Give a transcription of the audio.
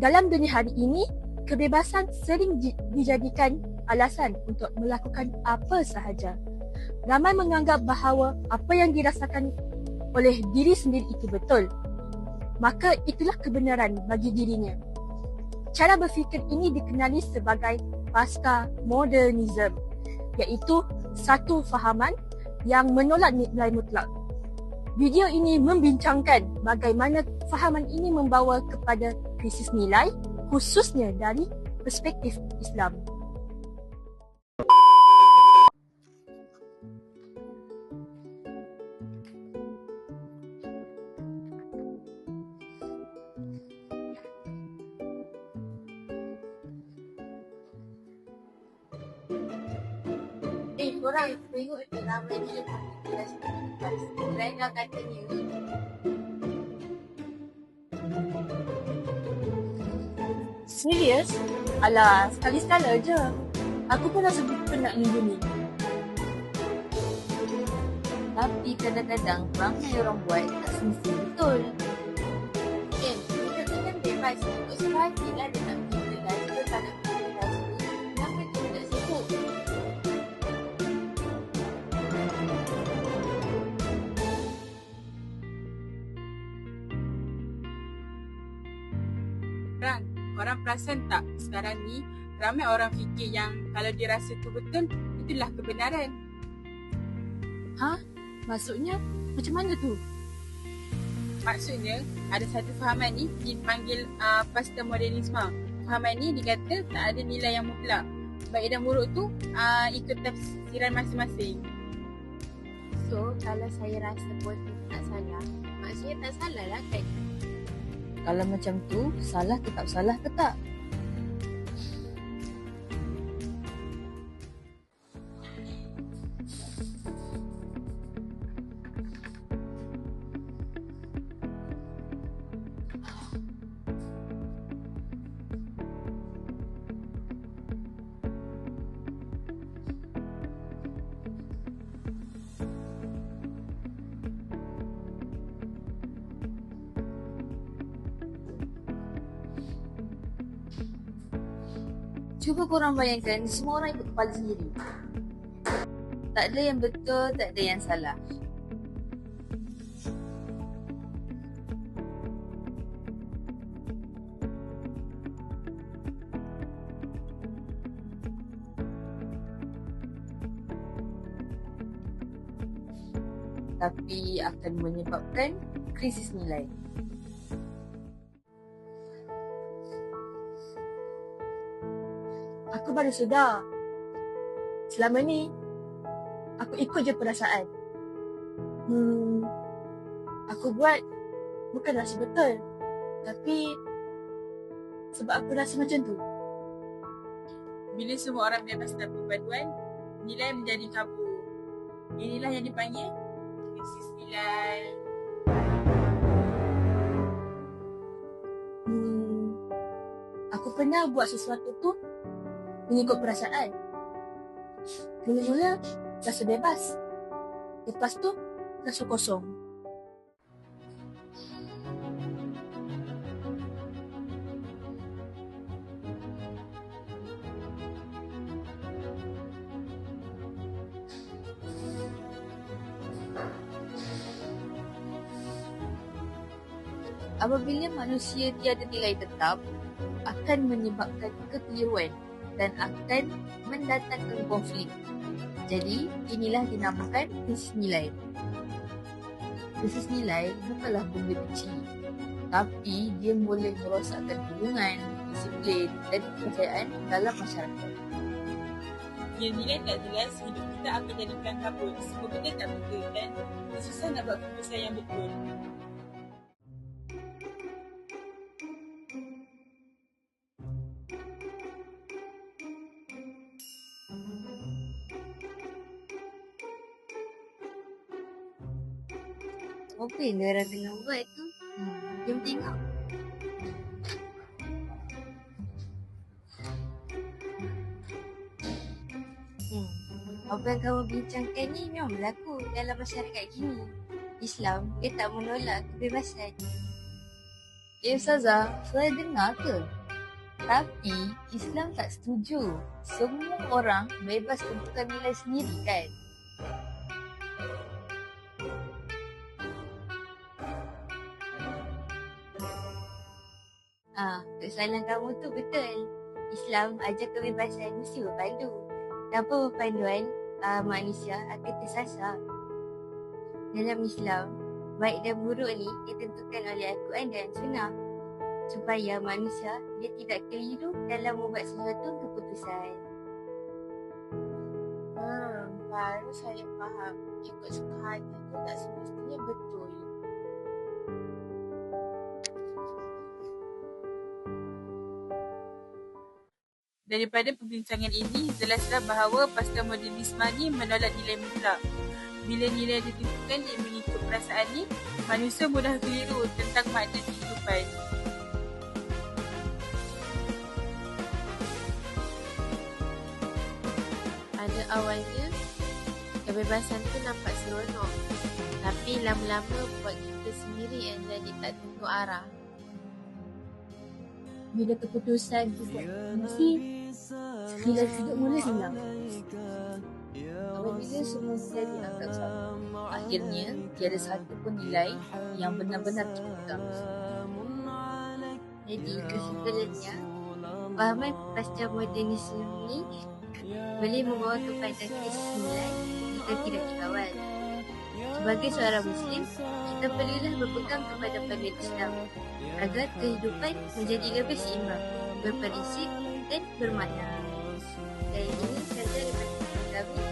Dalam dunia hari ini, kebebasan sering dijadikan alasan untuk melakukan apa sahaja. Ramai menganggap bahawa apa yang dirasakan oleh diri sendiri itu betul. Maka itulah kebenaran bagi dirinya. Cara berfikir ini dikenali sebagai pasca-modernism, iaitu satu fahaman yang menolak nilai mutlak. Video ini membincangkan bagaimana fahaman ini membawa kepada krisis nilai, khususnya dari perspektif Islam. Korang tengok tak ramai ni Mereka katanya Serius? Alah, sekali-sekala je. Aku pun rasa penat minggu ni. Tapi kadang-kadang ramai orang buat tak semestinya betul. Kita kan bebas untuk sebagi lah dia nak pergi kelas ke tak nak pergi kelas ke. Kenapa kita tak sibuk? Korang perasan tak sekarang ni ramai orang fikir yang kalau dia rasa tu betul, itulah kebenaran. Maksudnya macam mana tu? Maksudnya ada satu fahaman ni dipanggil pasca-modernisme. Fahaman ni dikata tak ada nilai yang mutlak. Baik dan buruk tu ikut tafsiran masing-masing. So kalau saya rasa pun tak salah, maksudnya tak salah lah kan? Kalau macam tu, salah tetap salah ke tak? Cuba korang bayangkan semua orang ikut kepala sendiri. Tak ada yang betul, tak ada yang salah. Tapi akan menyebabkan krisis nilai. Aku baru sedar. Selama ni, aku ikut je perasaan. Aku buat bukan rasa betul. Tapi sebab aku rasa macam tu. Bila semua orang bebas dalam perpaduan, nilai menjadi kabur. Inilah yang dipanggil krisis nilai. Aku pernah buat sesuatu tu mengikut perasaan. Mula-mula rasa bebas. Lepas tu rasa kosong. Apabila manusia tiada nilai tetap, akan menyebabkan kekeliruan dan akan mendatangkan konflik. Jadi, inilah dinamakan krisis nilai. Krisis nilai bukanlah benda kecil, tapi dia boleh merosakkan hubungan, disiplin dan kepercayaan dalam masyarakat. Bila nilai tak jelas, hidup kita akan jadikan kabut. Semua benda tak betul dan susah nak buat keputusan yang betul. Apa yang diorang tengah buat tu? Jom tengok. Apa yang kamu bincangkan ni memang berlaku dalam masyarakat kini. Islam, dia tak menolak kebebasan. Ustazah, saya dengar ke? Tapi Islam tak setuju. Semua orang bebas tentukan nilai sendiri kan? Soalan kamu tu betul. Islam ajar kebebasan mesti berpandu. Tanpa berpanduan, manusia akan tersasar. Dalam Islam, baik dan buruk ni ditentukan oleh Al-Quran dan Sunnah supaya manusia dia tidak keliru dalam membuat sesuatu keputusan. Baru saya faham. Ikut suka hati tu tak semestinya betul. Daripada perbincangan ini, jelaslah bahawa postmodernisme ni menolak nilai mutlak. Bila nilai ditentukan dia mengikut perasaan ni, manusia mudah keliru tentang makna kehidupan. Pada awalnya, kebebasan tu nampak seronok. Tapi lama-lama buat kita sendiri yang jadi tak tentu arah. Bila keputusan tu buat mesti sekilas hidup mula hilang. Apabila semua nilai dianggap sama, akhirnya tiada satu pun nilai yang benar-benar dipegang. Jadi kesimpulannya, pahaman pasca modernisme ini boleh membawa kepada krisis nilai jika tidak dikawal. Sebagai seorang Muslim, kita perlulah berpegang kepada panduan Islam agar kehidupan menjadi lebih seimbang, berprinsip dan bermakna. Dan ini sahaja daripada kami.